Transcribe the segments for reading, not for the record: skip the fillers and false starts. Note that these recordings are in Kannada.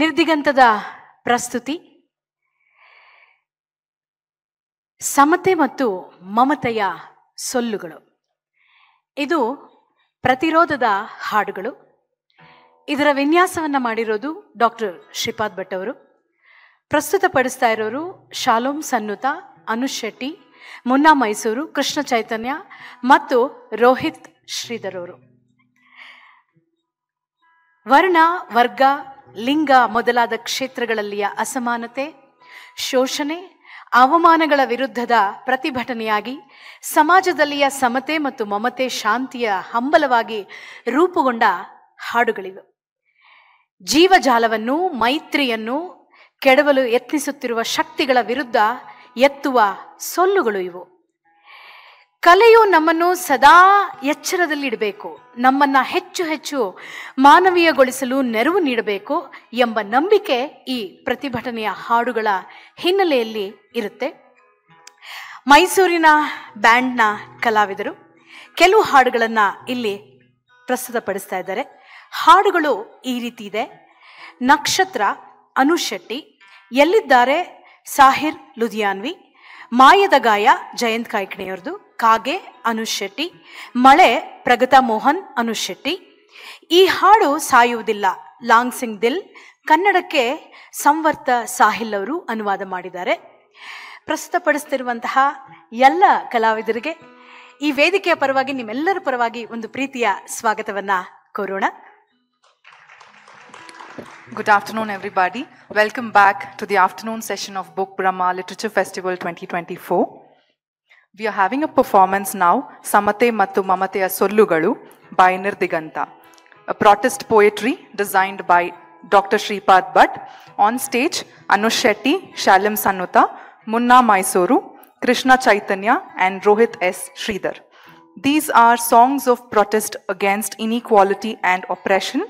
ನಿರ್ದಿಗಂತದ ಪ್ರಸ್ತುತಿ ಸಮತೆ ಮತ್ತು ಮಮತೆಯ ಸೊಲ್ಲುಗಳು. ಇದು ಪ್ರತಿರೋಧದ ಹಾಡುಗಳು. ಇದರ ವಿನ್ಯಾಸವನ್ನು ಮಾಡಿರೋದು ಡಾಕ್ಟರ್ ಶ್ರೀಪಾದ್ ಭಟ್ ಅವರು. ಪ್ರಸ್ತುತಪಡಿಸ್ತಾ ಇರೋರು ಶಾಲೋಮ್ ಸನ್ನುತ, ಅನುಷ್ ಶೆಟ್ಟಿ, ಮುನ್ನಾ ಮೈಸೂರು, ಕೃಷ್ಣ ಚೈತನ್ಯ ಮತ್ತು ರೋಹಿತ್ ಶ್ರೀಧರ್ ಅವರು. ವರ್ಣ, ವರ್ಗ, ಲಿಂಗ ಮೊದಲಾದ ಕ್ಷೇತ್ರಗಳಲ್ಲಿಯ ಅಸಮಾನತೆ, ಶೋಷಣೆ, ಅವಮಾನಗಳ ವಿರುದ್ಧದ ಪ್ರತಿಭಟನೆಯಾಗಿ ಸಮಾಜದಲ್ಲಿಯ ಸಮತೆ ಮತ್ತು ಮಮತೆ, ಶಾಂತಿಯ ಹಂಬಲವಾಗಿ ರೂಪುಗೊಂಡ ಹಾಡುಗಳಿವೆ. ಜೀವಜಾಲವನ್ನು, ಮೈತ್ರಿಯನ್ನು ಕೆಡವಲು ಯತ್ನಿಸುತ್ತಿರುವ ಶಕ್ತಿಗಳ ವಿರುದ್ಧ ಎತ್ತುವ ಸೊಲ್ಲುಗಳು ಇವು. ಕಲೆಯು ನಮ್ಮನ್ನು ಸದಾ ಎಚ್ಚರದಲ್ಲಿಡಬೇಕು, ನಮ್ಮನ್ನು ಹೆಚ್ಚು ಹೆಚ್ಚು ಮಾನವೀಯಗೊಳಿಸಲು ನೆರವು ನೀಡಬೇಕು ಎಂಬ ನಂಬಿಕೆ ಈ ಪ್ರತಿಭಟನೆಯ ಹಾಡುಗಳ ಹಿನ್ನೆಲೆಯಲ್ಲಿ ಇರುತ್ತೆ. ಮೈಸೂರಿನ ಬ್ಯಾಂಡ್ನ ಕಲಾವಿದರು ಕೆಲವು ಹಾಡುಗಳನ್ನು ಇಲ್ಲಿ ಪ್ರಸ್ತುತಪಡಿಸ್ತಾ ಇದ್ದಾರೆ. ಹಾಡುಗಳು ಈ ರೀತಿ ಇದೆ. ನಕ್ಷತ್ರ ಅನುಷ್ ಶೆಟ್ಟಿ, ಎಲ್ಲಿದ್ದಾರೆ ಸಾಹಿರ್ ಲುಧಿಯಾನ್ವಿ, ಮಾಯದ ಗಾಯ ಜಯಂತ್ ಕಾಯ್ಕಿಣಿಯವ್ರದ್ದು, ಕಾಗೆ ಅನುಷ್ ಶೆಟ್ಟಿ, ಮಳೆ ಪ್ರಗತಾ ಮೋಹನ್ ಅನುಷ್ ಶೆಟ್ಟಿ. ಈ ಹಾಡು ಸಾಯುವುದಿಲ್ಲ ಲಾಂಗ್ ಸಿಂಗ್ ದಿಲ್, ಕನ್ನಡಕ್ಕೆ ಸಂವರ್ತ ಸಾಹಿಲ್ ಅವರು ಅನುವಾದ ಮಾಡಿದ್ದಾರೆ. ಪ್ರಸ್ತುತಪಡಿಸ್ತಿರುವಂತಹ ಎಲ್ಲ ಕಲಾವಿದರಿಗೆ ಈ ವೇದಿಕೆಯ ಪರವಾಗಿ, ನಿಮ್ಮೆಲ್ಲರ ಪರವಾಗಿ ಒಂದು ಪ್ರೀತಿಯ ಸ್ವಾಗತವನ್ನ ಕೋರೋಣ. Good afternoon, everybody. Welcome back to the afternoon session of Book Brahma Literature Festival 2024. We are having a performance now, Samate Mattu Mamateya Sollugalu by Nirdiganta, a protest poetry designed by Dr. Shripad Bhatt. On stage, Anush Shetty, Shalim Sanuta, Munna Mysuru, Krishna Chaitanya and Rohit S. Sridhar. These are songs of protest against inequality and oppression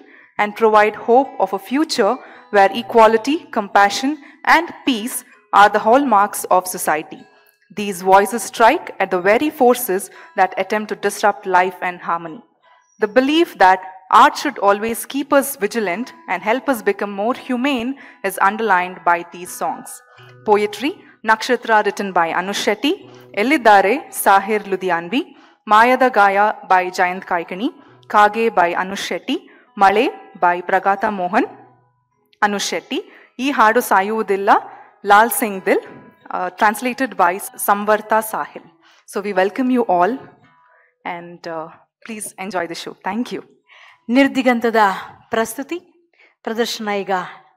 and provide hope of a future where equality, compassion and peace are the hallmarks of society. These voices strike at the very forces that attempt to disrupt life and harmony. The belief that art should always keep us vigilant and help us become more humane is underlined by these songs. Poetry, Nakshatra written by Anush Shetty, Ellidare Sahir Ludhianvi, Mayada Gaya by Jayant Kaikani, Kage by Anush Shetty, Male by Pragata Mohan, Anush Shetty. Ee Haadu Sayuvudilla, Lal Singh Dil, translated by Samvarta Sahil. So we welcome you all and please enjoy the show. Thank you. ನಿರ್ದಿಗಂತದ ಪ್ರಸ್ತುತಿ ಪ್ರದರ್ಶನ ಈಗ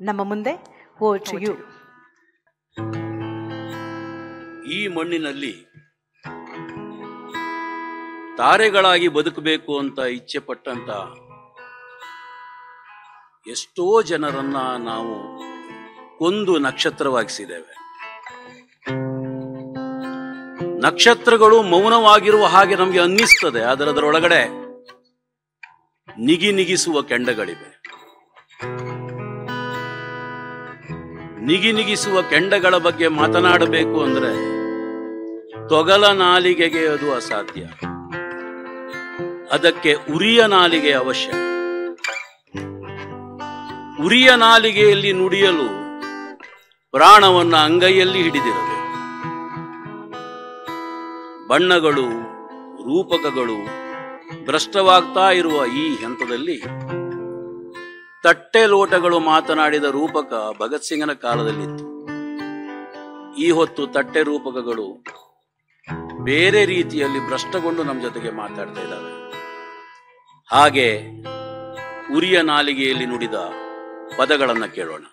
ನಮ್ಮ ಮುಂದೆ. Over to you. ಈ ಮಣ್ಣಿನಲ್ಲಿ ತಾರೆಗಳಾಗಿ ಬದುಕಬೇಕು ಅಂತ ಇಚ್ಛೆ ಪಟ್ಟಂತ ಎಷ್ಟೋ ಜನರನ್ನ ನಾವು ಕೊಂದು ನಕ್ಷತ್ರವಾಗಿಸಿದ್ದೇವೆ. ನಕ್ಷತ್ರಗಳು ಮೌನವಾಗಿರುವ ಹಾಗೆ ನಮಗೆ ಅನ್ನಿಸ್ತದೆ, ಆದರೆ ಅದರೊಳಗಡೆ ನಿಗಿಸುವ ಕೆಂಡಗಳಿವೆ. ನಿಗಿಸುವ ಕೆಂಡಗಳ ಬಗ್ಗೆ ಮಾತನಾಡಬೇಕು ಅಂದ್ರೆ ತೊಗಲ ನಾಲಿಗೆಗೆ ಅದು ಅಸಾಧ್ಯ. ಅದಕ್ಕೆ ಉರಿಯ ನಾಲಿಗೆ ಅವಶ್ಯ. ಉರಿಯ ನಾಲಿಗೆಯಲ್ಲಿ ನುಡಿಯಲು ಪ್ರಾಣವನ್ನ ಅಂಗೈಯಲ್ಲಿ ಹಿಡಿದಿರಬೇಕು. ಬಣ್ಣಗಳು, ರೂಪಕಗಳು ಭ್ರಷ್ಟವಾಗ್ತಾ ಇರುವ ಈ ಹಂತದಲ್ಲಿ ತಟ್ಟೆ ಲೋಟಗಳು ಮಾತನಾಡಿದ ರೂಪಕ ಭಗತ್ ಸಿಂಗನ ಕಾಲದಲ್ಲಿತ್ತು. ಈ ಹೊತ್ತು ತಟ್ಟೆ ರೂಪಕಗಳು ಬೇರೆ ರೀತಿಯಲ್ಲಿ ಭ್ರಷ್ಟಗೊಂಡು ನಮ್ಮ ಜೊತೆಗೆ ಮಾತಾಡ್ತಾ ಇದ್ದಾವೆ. ಹಾಗೆ ಉರಿಯ ನಾಲಿಗೆಯಲ್ಲಿ ನುಡಿದ ಪದಗಳನ್ನು ಕೇಳೋಣ.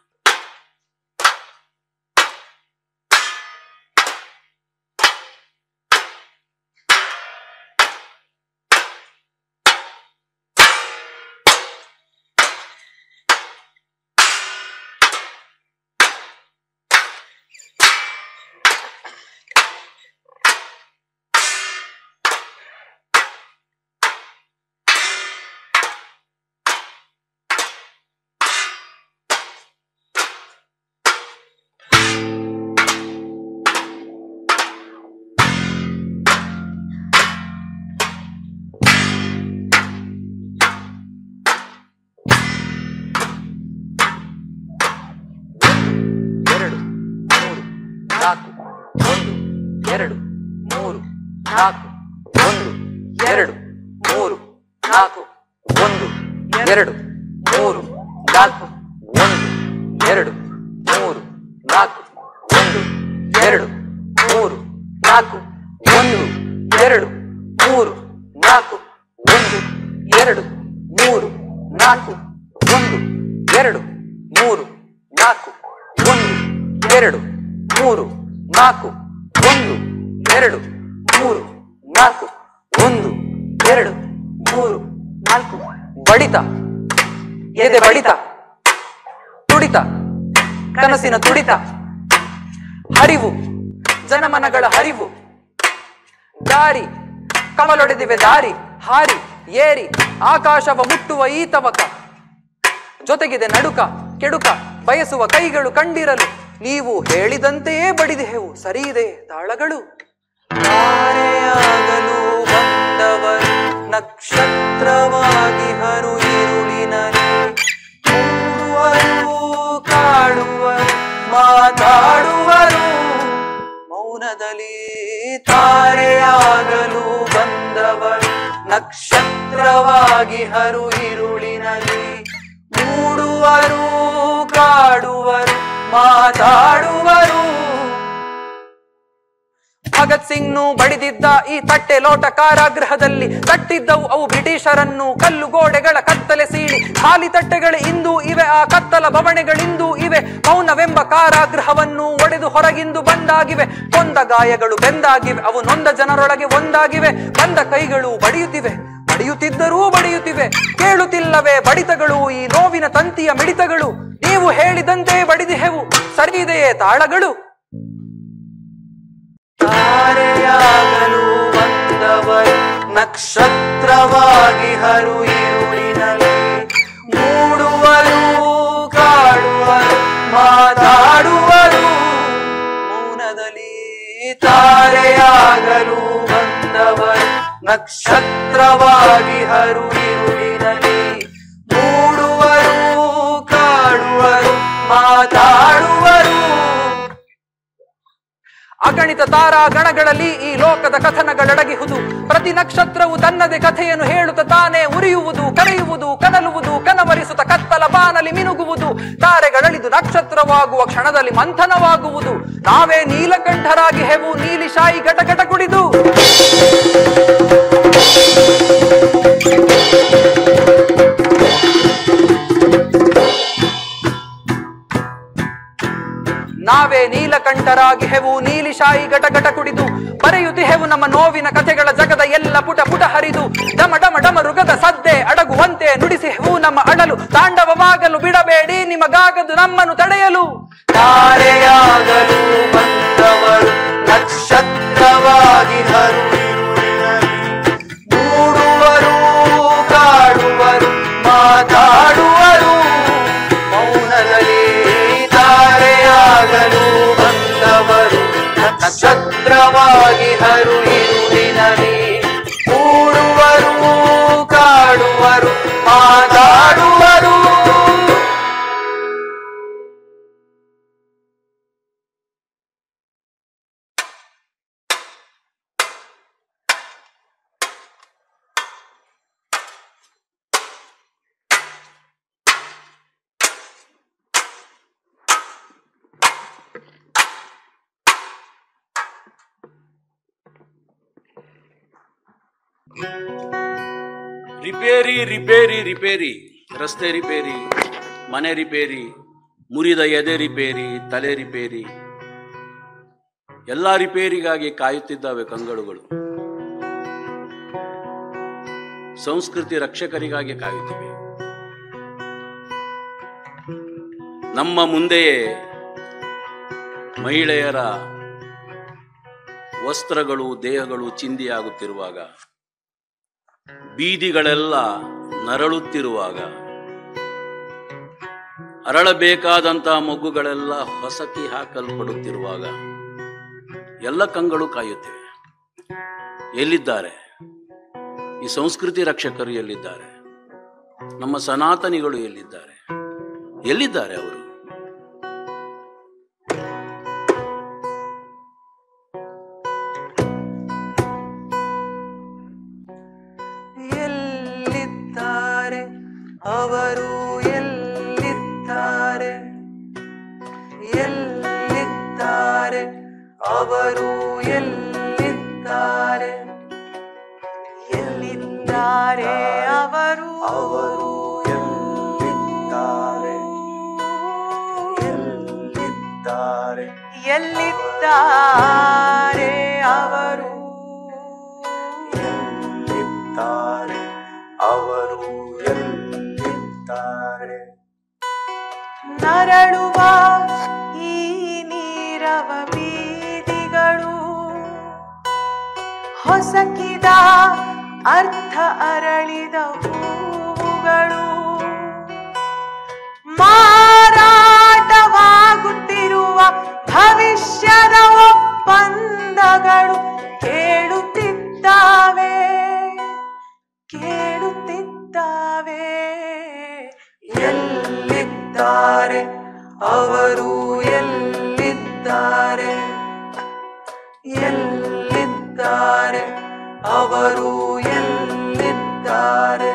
ನಾಲ್ಕು, ಒಂದು, ಎರಡು, ಮೂರು, ನಾಲ್ಕು, ಒಂದು, ಎರಡು, ಮೂರು, ನಾಲ್ಕು, ಒಂದು, ಎರಡು, ಮೂರು, ನಾಲ್ಕು, ಒಂದು, ಎರಡು, ಮೂರು, ನಾಲ್ಕು, ಒಂದು, ಎರಡು, ಮೂರು, ನಾಲ್ಕು, ಒಂದು, ಎರಡು, ಮೂರು, ನಾಲ್ಕು, ಒಂದು, ಎರಡು, ಮೂರು, ನಾಲ್ಕು, ಒಂದು, ಎರಡು, ಮೂರು, ನಾಲ್ಕು, ಒಂದು, ಎರಡು, ಮೂರು, ನಾಲ್ಕು, ಒಂದು, ಎರಡು, ಮೂರು, ನಾಲ್ಕು. ಬಡಿತ, ಎದೆ ಬಡಿತ, ತುಡಿತ, ಕನಸಿನ ತುಡಿತ, ಹರಿವು, ಜನಮನಗಳ ಹರಿವು, ದಾರಿ, ಕಮಲೊಡೆದಿವೆ ದಾರಿ, ಹಾರಿ ಏರಿ ಆಕಾಶವ ಮುಟ್ಟುವ ಈ ತವಕ, ಜೊತೆಗಿದೆ ನಡುಕ ಕೆಡುಕ, ಬಯಸುವ ಕೈಗಳು ಕಂಡಿರಲು ನೀವು ಹೇಳಿದಂತೆಯೇ ಬಡಿದೆವು, ಸರಿಯಿದೆ ತಾಳಗಳು. ತಾರೆಯಾಗಲು ಬಂದವರು ನಕ್ಷತ್ರವಾಗಿ ಹರು ഇരുಳಿನಲ್ಲಿ, ಮೂಡುವರು ಕಾಡುವರು ಮಾತಾಡುವರು ಮೌನದಲ್ಲಿ. ತಾರೆಯಾಗಲು ಬಂದವರು ನಕ್ಷತ್ರವಾಗಿ ಹರು ഇരുಳಿನಲ್ಲಿ, ಮೂಡುವರು ಕಾಡುವರು ಮಾತಾಡುವರು. ಭಗತ್ ಸಿಂಗ್ನು ಬಡಿದಿದ್ದ ಈ ತಟ್ಟೆ ಲೋಟ ಕಾರಾಗೃಹದಲ್ಲಿ ತಟ್ಟಿದ್ದವು ಅವು ಬ್ರಿಟಿಷರನ್ನು, ಕಲ್ಲು ಗೋಡೆಗಳ ಕತ್ತಲೆ ಸೀಳಿ ಖಾಲಿ ತಟ್ಟೆಗಳು ಇಂದು ಇವೆ, ಆ ಕತ್ತಲ ಬವಣೆಗಳಿಂದು ಇವೆ. ಮೌನವೆಂಬ ಕಾರಾಗೃಹವನ್ನು ಒಡೆದು ಹೊರಗಿಂದು ಬಂದಾಗಿವೆ, ಕೊಂದ ಗಾಯಗಳು ಬೆಂದಾಗಿವೆ, ಅವು ನೊಂದ ಜನರೊಳಗೆ ಒಂದಾಗಿವೆ. ಬಂದ ಕೈಗಳು ಬಡಿಯುತ್ತಿವೆ, ಬಡಿಯುತ್ತಿದ್ದರೂ ಬಡಿಯುತ್ತಿವೆ, ಕೇಳುತ್ತಿಲ್ಲವೇ ಬಡಿತಗಳು ಈ ನೋವಿನ ತಂತಿಯ ಮಿಡಿತಗಳು. ನೀವು ಹೇಳಿದಂತೆ ಬಡಿದೆವು, ಸರಿಯಿದೆಯೇ ತಾಳಗಳು. ತಾರೆಯಾಗಲು ಬಂದವರು ನಕ್ಷತ್ರವಾಗಿ ಹರು ഇരുಳಿನಲ್ಲಿ, ಮೂಡುವರು ಕಾಡುವರು ಮಾತಾಡುವರು ಮೌನದಲ್ಲಿ. ತಾರೆಯಾಗಲು ಬಂದವರು ನಕ್ಷತ್ರವಾಗಿ ಹರು ഇരുಳಿನಲ್ಲಿ, ಮೂಡುವರು ಕಾಡುವರು ಮಾತಾಡುವರು. ಅಗಣಿತ ತಾರಾ ಗಣಗಳಲ್ಲಿ ಈ ಲೋಕದ ಕಥನಗಳಡಗಿಹುದು, ಪ್ರತಿ ನಕ್ಷತ್ರವು ತನ್ನದೇ ಕಥೆಯನ್ನು ಹೇಳುತ್ತ ತಾನೇ ಉರಿಯುವುದು, ಕರೆಯುವುದು, ಕನಲುವುದು, ಕನವರಿಸುತ್ತ ಕತ್ತಲ ಬಾನಲಿ ಮಿನುಗುವುದು. ತಾರೆಗಳಳಿದು ನಕ್ಷತ್ರವಾಗುವ ಕ್ಷಣದಲ್ಲಿ ಮಂಥನವಾಗುವುದು, ನಾವೇ ನೀಲಕಂಠರಾಗಿ ಹೆವು ನೀಲಿ ಶಾಯಿ ಘಟಘಟ ಕುಡಿದು. ನಾವೇ ನೀಲಕಂಠರಾಗಿ ಹೆವು ನೀಲಿ ಶಾಯಿ ಘಟಘಟ ಕುಡಿದು, ಬರೆಯುತ್ತಿಹೆವು ನಮ್ಮ ನೋವಿನ ಕಥೆಗಳ ಜಗದ ಎಲ್ಲ ಪುಟ ಪುಟ ಹರಿದು. ಡಮ ಡಮ ಡಮ ರುಗದ ಸದ್ದೆ ಅಡಗುವಂತೆ ನುಡಿಸಿಹೆವು ನಮ್ಮ ಅಡಲು, ತಾಂಡವವಾಗಲು ಬಿಡಬೇಡಿ ನಿಮಗಾಗದು ನಮ್ಮನ್ನು ತಡೆಯಲು. ತಾರೆಯಾಗಲು ಬಂದವರು ನಕ್ಷತ್ರವಾಗಿ ಹರು ഇരുಳಿನಲ್ಲಿ, ಮೂಡುವರು ಕಾಡುವರು ಮಾತಾಡುವರು ಮೌನದಲ್ಲಿ. ತಾರೆಯಾಗಲು ಬಂದವರು ನಕ್ಷತ್ರವಾಗಿ ಹರು ഇരുಳಿನಲ್ಲಿ, ಮೂಡುವರು ಕಾಡುವರು ಮಾತಾಡುವರು. ರಿಪೇರಿ ರಿಪೇರಿ ರಿಪೇರಿ, ರಸ್ತೆ ರಿಪೇರಿ, ಮನೆ ರಿಪೇರಿ, ಮುರಿದ ಎದೆ ರಿಪೇರಿ, ತಲೆ ರಿಪೇರಿ, ಎಲ್ಲ ರಿಪೇರಿಗಾಗಿ ಕಾಯುತ್ತಿದ್ದಾವೆ ಕಂಗಳುಗಳು. ಸಂಸ್ಕೃತಿ ರಕ್ಷಕರಿಗಾಗಿ ಕಾಯುತ್ತಿವೆ. ನಮ್ಮ ಮುಂದೆಯೇ ಮಹಿಳೆಯರ ವಸ್ತ್ರಗಳು ದೇಹಗಳು ಚಿಂದಿಯಾಗುತ್ತಿರುವಾಗ, ಬೀದಿಗಳೆಲ್ಲ ನರಳುತ್ತಿರುವಾಗ, ಅರಳಬೇಕಾದಂತಹ ಮೊಗ್ಗುಗಳೆಲ್ಲ ಹೊಸಕಿ ಹಾಕಲ್ಪಡುತ್ತಿರುವಾಗ ಎಲ್ಲ ಕಂಗಳು ಕಾಯುತ್ತಿವೆ. ಎಲ್ಲಿದ್ದಾರೆ ಈ ಸಂಸ್ಕೃತಿ ರಕ್ಷಕರು? ಎಲ್ಲಿದ್ದಾರೆ ನಮ್ಮ ಸನಾತನಿಗಳು? ಎಲ್ಲಿದ್ದಾರೆ? ಎಲ್ಲಿದ್ದಾರೆ ಅವರು? ಅವರು ಎಲ್ಲಿದ್ದಾರೆ ಎಲ್ಲಿದ್ದಾರೆ ಅವರು ಅವರು ಎಲ್ಲಿದ್ದಾರೆ ಎಲ್ಲಿದ್ದಾರೆ ಎಲ್ಲಿದ್ದಾರೆ ಅವರು ಎಲ್ಲಿದ್ದಾರೆ ಅವರು ಎಲ್ಲಿದ್ದಾರೆ ನರಳುವ ಈ ನೀರವ ಬೀದಿಗಳು ಹೊಸಕಿದ ಅರ್ಥ ಅರಳಿದ ಹೂವುಗಳು ಮಾರಾಟವಾಗುತ್ತಿರುವ ಭವಿಷ್ಯದ ಒಪ್ಪಂದಗಳು ಕೇಳುತ್ತಿದ್ದಾವೆ ಕೇಳುತ್ತಿದ್ದಾವೆ ಎಲ್ಲಿದ್ದಾರೆ ಅವರು ಎಲ್ಲಿದ್ದಾರೆ ಎಲ್ಲಿದ್ದಾರೆ ಅವರು ಎಲ್ಲಿದ್ದಾರೆ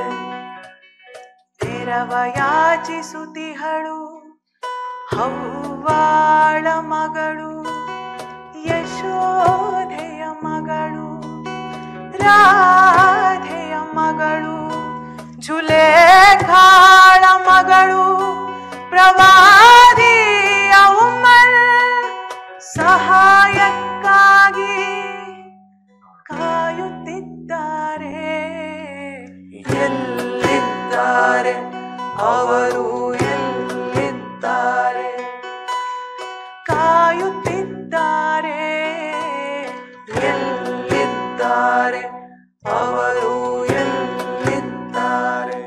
ತೆರವ ಯಾಚಿಸುತ್ತಿಹಳು ಹವ್ವಾಳ ಮಗಳು ಯಶೋಧೆಯ ಮಗಳು ರಾಧೆಯ ಮಗಳು ಜುಲೇಖಾಳ ಮಗಳು ಪ್ರವಾದಿಯ ಉಮ್ಮಲ್ ಸಹಾಯಕ್ಕಾಗಿ ಕಾಯುತ್ತಿದ್ದಾರೆ ಎಲ್ಲಿದ್ದಾರೆ ಅವರು ಎಲ್ಲಿದ್ದಾರೆ ಕಾಯುತ್ತಿದ್ದಾರೆ ಎಲ್ಲಿದ್ದಾರೆ ಅವರು ಎಲ್ಲಿದ್ದಾರೆ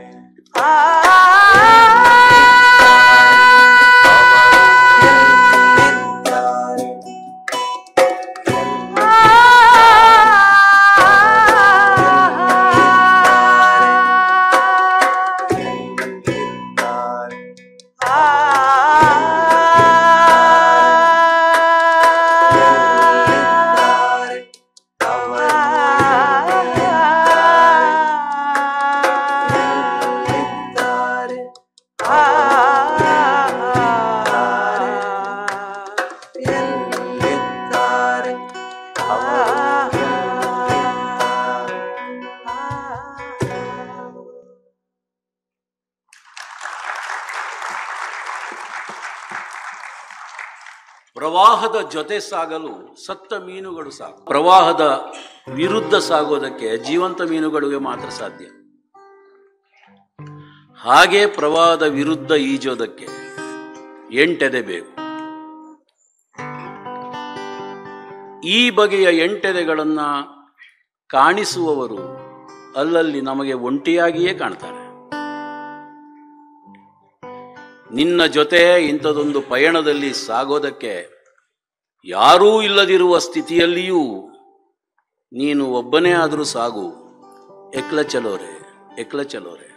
ಪ್ರವಾಹದ ಜೊತೆ ಸಾಗಲು ಸತ್ತ ಮೀನುಗಳು ಸಾಕು. ಪ್ರವಾಹದ ವಿರುದ್ಧ ಸಾಗೋದಕ್ಕೆ ಜೀವಂತ ಮೀನುಗಳಿಗೆ ಮಾತ್ರ ಸಾಧ್ಯ. ಹಾಗೆ ಪ್ರವಾಹದ ವಿರುದ್ಧ ಈಜೋದಕ್ಕೆ 8 ಎದೆ ಬೇಕು. ಈ ಬಗೆಯ 8 ಎದೆಗಳನ್ನು ಕಾಣಿಸುವವರು ಅಲ್ಲಲ್ಲಿ ನಮಗೆ ಒಂಟಿಯಾಗಿಯೇ ಕಾಣ್ತಾರೆ. ನಿನ್ನ ಜೊತೆ ಇಂಥದೊಂದು ಪಯಣದಲ್ಲಿ ಸಾಗೋದಕ್ಕೆ ಯಾರೂ ಇಲ್ಲದಿರುವ ಸ್ಥಿತಿಯಲ್ಲಿಯೂ ನೀನು ಒಬ್ಬನೇ ಆದರೂ ಸಾಗು, ಎಕ್ಲ ಚಲೋರೆ ಎಕ್ಲ ಚಲೋರೆ.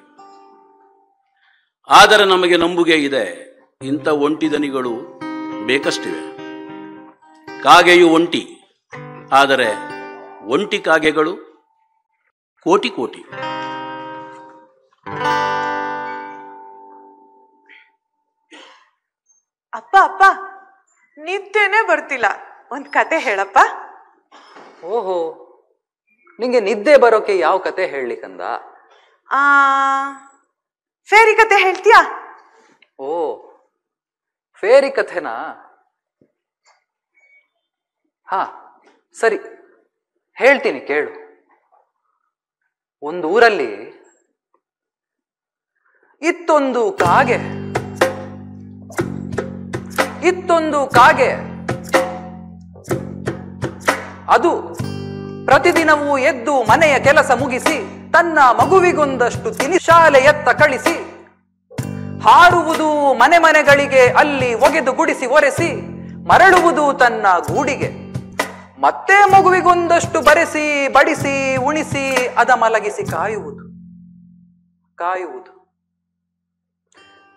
ಆದರೆ ನಮಗೆ ನಂಬುಗೆ ಇದೆ, ಇಂಥ ಒಂಟಿದನಿಗಳು ಬೇಕಷ್ಟಿವೆ. ಕಾಗೆಯು ಒಂಟಿ, ಆದರೆ ಒಂಟಿ ಕಾಗೆಗಳು ಕೋಟಿ ಕೋಟಿ. ಅಪ್ಪ ಅಪ್ಪ ನಿದ್ದೆನೆ ಬರ್ತಿಲ್ಲ, ಒಂದ್ ಕತೆ ಹೇಳಪ್ಪ. ಓಹೋ, ನಿಂಗೆ ನಿದ್ದೆ ಬರೋಕೆ ಯಾವ ಕತೆ ಹೇಳಲಿಕ್ಕಂದ? ಫೇರಿ ಕತೆ ಹೇಳ್ತೀಯಾ? ಓ, ಫೇರಿ ಕಥೆನಾ? ಹಾ ಸರಿ, ಹೇಳ್ತೀನಿ ಕೇಳು. ಒಂದು ಊರಲ್ಲಿ ಇತ್ತೊಂದು ಕಾಗೆ. ಅದು ಪ್ರತಿದಿನವೂ ಎದ್ದು ಮನೆಯ ಕೆಲಸ ಮುಗಿಸಿ ತನ್ನ ಮಗುವಿಗೊಂದಷ್ಟು ತಿನಿ ಶಾಲೆಯತ್ತ ಕಳಿಸಿ ಹಾರುವುದು ಮನೆ ಮನೆಗಳಿಗೆ, ಅಲ್ಲಿ ಒಗೆದು ಗುಡಿಸಿ ಒರೆಸಿ ಮರಳುವುದು ತನ್ನ ಗೂಡಿಗೆ. ಮತ್ತೆ ಮಗುವಿಗೊಂದಷ್ಟು ಬರೆಸಿ ಬಡಿಸಿ ಉಣಿಸಿ ಅದ ಮಲಗಿಸಿ ಕಾಯುವುದು.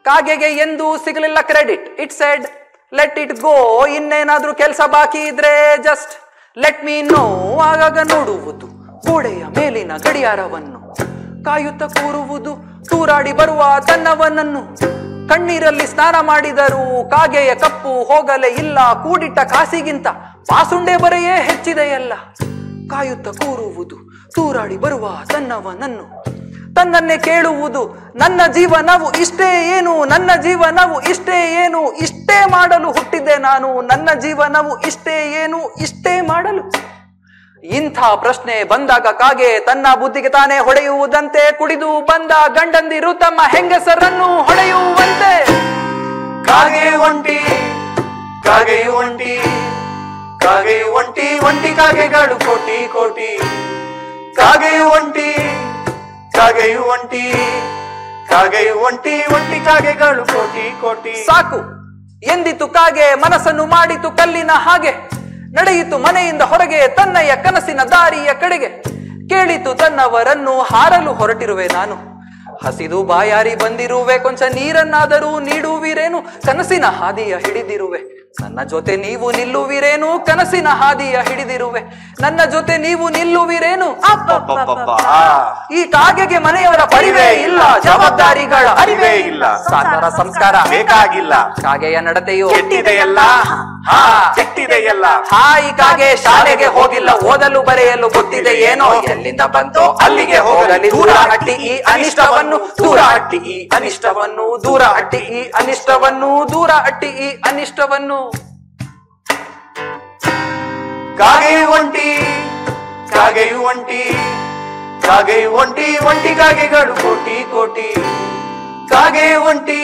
ಕಾಗೆಗೆ ಎಂದೂ ಸಿಗಲಿಲ್ಲ credit. It said let it go. ಇನ್ನೇನಾದ್ರೂ ಕೆಲಸ ಬಾಕಿ ಇದ್ರೆ ಜಸ್ಟ್ ಲೆಟ್ ಮೀ ನೋ. ಆಗಾಗ ನೋಡುವುದು ಗೋಡೆಯ ಮೇಲಿನ ಗಡಿಯಾರವನ್ನು, ಕಾಯುತ್ತ ಕೂರುವುದು ತೂರಾಡಿ ಬರುವ ತನ್ನವನನ್ನು. ಕಣ್ಣೀರಲ್ಲಿ ಸ್ನಾನ ಮಾಡಿದರೂ ಕಾಗೆಯ ಕಪ್ಪು ಹೋಗಲೇ ಇಲ್ಲ. ಕೂಡಿಟ್ಟ ಕಾಸಿಗಿಂತ ಪಾಸುಂಡೆ ಬರೆಯೇ ಹೆಚ್ಚಿದೆಯಲ್ಲ. ಕಾಯುತ್ತ ಕೂರುವುದು ತೂರಾಡಿ ಬರುವ ತನ್ನವನನ್ನು, ತನ್ನನ್ನೇ ಕೇಳುವುದು ನನ್ನ ಜೀವನವು ಇಷ್ಟೇ ಏನು, ನನ್ನ ಜೀವನವು ಇಷ್ಟೇ ಏನು, ಇಷ್ಟೇ ಮಾಡಲು ಹುಟ್ಟಿದ್ದೆ ನಾನು, ನನ್ನ ಜೀವನವು ಇಷ್ಟೇ ಏನು, ಇಷ್ಟೇ ಮಾಡಲು. ಇಂಥ ಪ್ರಶ್ನೆ ಬಂದಾಗ ಕಾಗೆ ತನ್ನ ಬುದ್ಧಿಗೆ ತಾನೇ ಹೊಡೆಯುವುದಂತೆ, ಕುಡಿದು ಬಂದ ಗಂಡಂದಿರು ತಮ್ಮ ಹೆಂಗಸರನ್ನು ಹೊಡೆಯುವಂತೆ. ಕಾಗೆ ಒಂಟಿ, ಕಾಗೆಯು ಒಂಟಿ, ಕಾಗೆಯು ಒಂಟಿ, ಒಂಟಿ ಕಾಗೆಗಳು ಕೋಟಿ ಕೋಟಿ. ಕಾಗೆಯು ಒಂಟಿ, ಕಾಗೆಯು ಒಂಟಿ, ಕಾಗೆಯು ಒಂಟಿ, ಒಂಟಿ ಕಾಗೆಗಳು ಕೋಟಿ ಕೋಟಿ. ಸಾಕು ಎಂದಿತು ಕಾಗೆ ಮನಸ್ಸನ್ನು ಮಾಡಿತು ಕಲ್ಲಿನ ಹಾಗೆ, ನಡೆಯಿತು ಮನೆಯಿಂದ ಹೊರಗೆ ತನ್ನಯ್ಯ ಕನಸಿನ ದಾರಿಯ ಕಡೆಗೆ. ಕೇಳಿತು ತನ್ನವರನ್ನು ಹಾರಲು ಹೊರಟಿರುವೆ ನಾನು, ಹಸಿದು ಬಾಯಾರಿ ಬಂದಿರುವೆ, ಕೊಂಚ ನೀರನ್ನಾದರೂ ನೀಡುವಿರೇನು, ಕನಸಿನ ಹಾದಿಯ ಹಿಡಿದಿರುವೆ, ನನ್ನ ಜೊತೆ ನೀವು ನಿಲ್ಲುವಿರೇನು, ಕನಸಿನ ಹಾದಿಯ ಹಿಡಿದಿರುವೆ, ನನ್ನ ಜೊತೆ ನೀವು ನಿಲ್ಲುವಿರೇನು. ಈ ಕಾಗೆಗೆ ಮನೆಯವರ ಪರಿವೇ ಇಲ್ಲ, ಜವಾಬ್ದಾರಿಗಳ ಅರಿವೇ ಇಲ್ಲ, ಸಾಕಾರ ಸಂಸ್ಕಾರ ಬೇಕಾಗಿಲ್ಲ, ಕಾಗೆಯ ನಡತೆಯು ಕೆಟ್ಟಿದೆಯಲ್ಲ, ಕೆಟ್ಟಿದೆಯಲ್ಲ. ಈ ಕಾಗೆ ಶಾಲೆಗೆ ಹೋಗಿಲ್ಲ, ಓದಲು ಬರೆಯಲು ಗೊತ್ತಿದೆ ಏನೋ, ಎಲ್ಲಿಂದ ಬಂತೋ ಅಲ್ಲಿಗೆ ಹೋಗಲಿ, ದೂರ ಹಟ್ಟಿ ಈ ಅನಿಷ್ಟವನ್ನು, ದೂರ ಹಟ್ಟಿ ಈ ಅನಿಷ್ಟವನ್ನು, ದೂರ ಹಟ್ಟಿ ಈ ಅನಿಷ್ಟವನ್ನು, ದೂರ ಹಟ್ಟಿ ಈ ಅನಿಷ್ಟವನ್ನು. ಕಾಗೆಯು ಒಂಟಿ, ಕಾಗೆಯು ಒಂಟಿ, ಕಾಗೆಯು ಒಂಟಿ, ಒಂಟಿ ಕಾಗೆಗಳು ಕೋಟಿ ಕೋಟಿ. ಕಾಗೆಯು ಒಂಟಿ,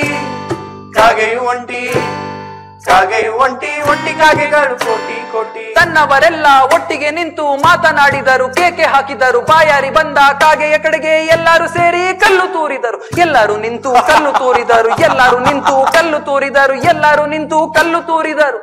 ಕಾಗೆಯು ಒಂಟಿ, ಕಾಗೆಯು ಒಂಟಿ, ಒಂಟಿ ಕಾಗೆಗಳು ಕೋಟಿ ಕೋಟಿ. ತನ್ನವರೆಲ್ಲ ಒಟ್ಟಿಗೆ ನಿಂತು ಮಾತನಾಡಿದರು, ಕೇಕೆ ಹಾಕಿದರು, ಬಾಯಾರಿ ಬಂದ ಕಾಗೆಯ ಕಡೆಗೆ ಎಲ್ಲರೂ ಸೇರಿ ಕಲ್ಲು ತೂರಿದರು, ಎಲ್ಲರೂ ನಿಂತು ಕಲ್ಲು ತೂರಿದರು, ಎಲ್ಲರೂ ನಿಂತು ಕಲ್ಲು ತೂರಿದರು, ಎಲ್ಲರೂ ನಿಂತು ಕಲ್ಲು ತೂರಿದರು.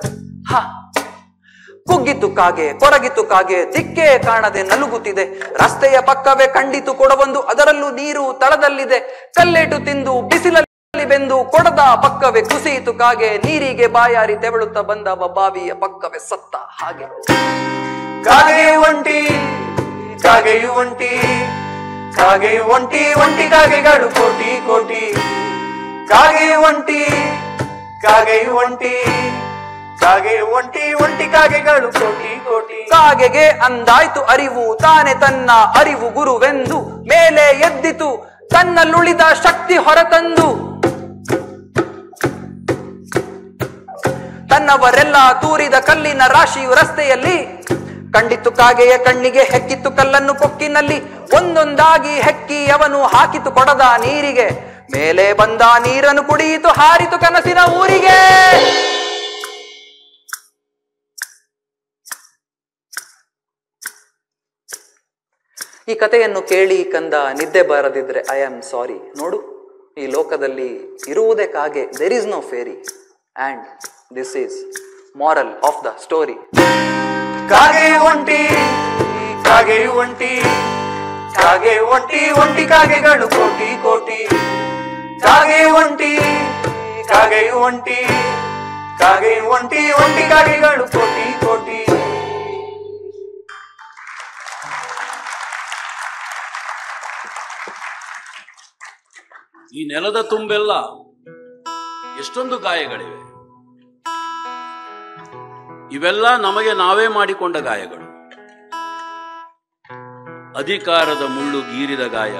ಕುಗ್ಗಿತು ಕಾಗೆ, ಕೊರಗಿತು ಕಾಗೆ, ದಿಕ್ಕೇ ಕಾಣದೆ ನಲುಗುತ್ತಿದೆ, ರಸ್ತೆಯ ಪಕ್ಕವೇ ಕಂಡಿತು ಕೊಡವೊಂದು, ಅದರಲ್ಲೂ ನೀರು ತಳದಲ್ಲಿದೆ, ಕಲ್ಲೇಟು ತಿಂದು ಬಿಸಿಲಲ್ಲಿ ಬೆಂದು ಕೊಡದ ಪಕ್ಕವೇ ಕುಸಿಯಿತು ಕಾಗೆ, ನೀರಿಗೆ ಬಾಯಾರಿ ತೆವಳುತ್ತಾ ಬಂದವ ಬಾವಿಯ ಪಕ್ಕವೇ ಸತ್ತ ಹಾಗೆ. ಕಾಗೆಯು ಒಂಟಿ, ಕಾಗೆಯು ಒಂಟಿ, ಕಾಗೆಯು ಒಂಟಿ, ಒಂಟಿ ಕಾಗೆಗಳು ಕೋಟಿ ಕೋಟಿ. ಕಾಗೆಯು ಒಂಟಿ, ಕಾಗೆಯು ಒಂಟಿ, ಕಾಗೆಯು ಒಂಟಿ, ಒಂಟಿ ಕಾಗೆಗಳು ಕೋಟಿ ಕೋಟಿ. ಕಾಗೆಗೆ ಅಂದಾಯ್ತು ಅರಿವು, ತಾನೆ ತನ್ನ ಅರಿವು ಗುರುವೆಂದು, ಮೇಲೆ ಎದ್ದಿತು ತನ್ನಲ್ಲುಳಿದ ಶಕ್ತಿ ಹೊರತಂದು. ತನ್ನವರೆಲ್ಲ ತೂರಿದ ಕಲ್ಲಿನ ರಾಶಿಯು ರಸ್ತೆಯಲ್ಲಿ, ಕಂಡಿತು ಕಾಗೆಯ ಕಣ್ಣಿಗೆ, ಹೆಕ್ಕಿತ್ತು ಕಲ್ಲನ್ನು ಕೊಕ್ಕಿನಲ್ಲಿ, ಒಂದೊಂದಾಗಿ ಹೆಕ್ಕಿ ಅವನು ಹಾಕಿತು ಕೊಡದ ನೀರಿಗೆ, ಮೇಲೆ ಬಂದ ನೀರನ್ನು ಕುಡಿಯಿತು, ಹಾರಿತು ಕನಸಿನ ಊರಿಗೆ. ಈ ಕಥೆಯನ್ನು ಕೇಳಿ ಕಂದ ನಿದ್ದೆ ಬರದಿದ್ರೆ ಐ ಆಮ್ ಸಾರಿ. ನೋಡು, ಈ ಲೋಕದಲ್ಲಿ ಇರುವುದೇ ಕಾಗೆ, there is no fairy, and this is moral of the story. ಕಾಗೆಯು ಒಂಟಿ, ಕಾಗೆಯು ಒಂಟಿ, ಕಾಗೆಯು ಒಂಟಿ, ಒಂಟಿ ಕಾಗೆಗಳು ಕೋಟಿ ಕೋಟಿ. ಕಾಗೆಯು ಒಂಟಿ, ಕಾಗೆಯು ಒಂಟಿ, ಕಾಗೆಯು ಒಂಟಿ, ಒಂಟಿ ಕಾಗೆಗಳು ಕೋಟಿ ಕೋಟಿ. ಈ ನೆಲದ ತುಂಬೆಲ್ಲ ಎಷ್ಟೊಂದು ಗಾಯಗಳಿವೆ. ಇವೆಲ್ಲ ನಮಗೆ ನಾವೇ ಮಾಡಿಕೊಂಡ ಗಾಯಗಳು. ಅಧಿಕಾರದ ಮುಳ್ಳು ಗೀರಿದ ಗಾಯ,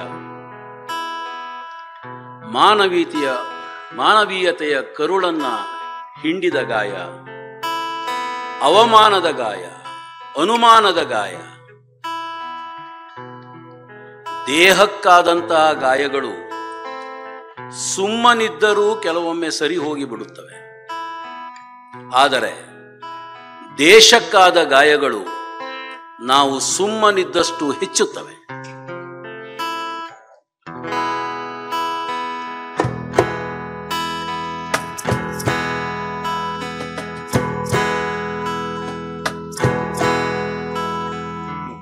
ಮಾನವೀಯತೆಯ ಕರುಳನ್ನ ಹಿಂಡಿದ ಗಾಯ, ಅವಮಾನದ ಗಾಯ, ಅನುಮಾನದ ಗಾಯ, ದೇಹಕ್ಕಾದಂತಹ ಗಾಯಗಳು ಸುಮ್ಮನಿದ್ದರೂ ಕೆಲವೊಮ್ಮೆ ಸರಿ ಹೋಗಿ ಬಿಡುತ್ತವೆ. ಆದರೆ ದೇಶಕ್ಕಾದ ಗಾಯಗಳು ನಾವು ಸುಮ್ಮನಿದ್ದಷ್ಟು ಹೆಚ್ಚುತ್ತವೆ.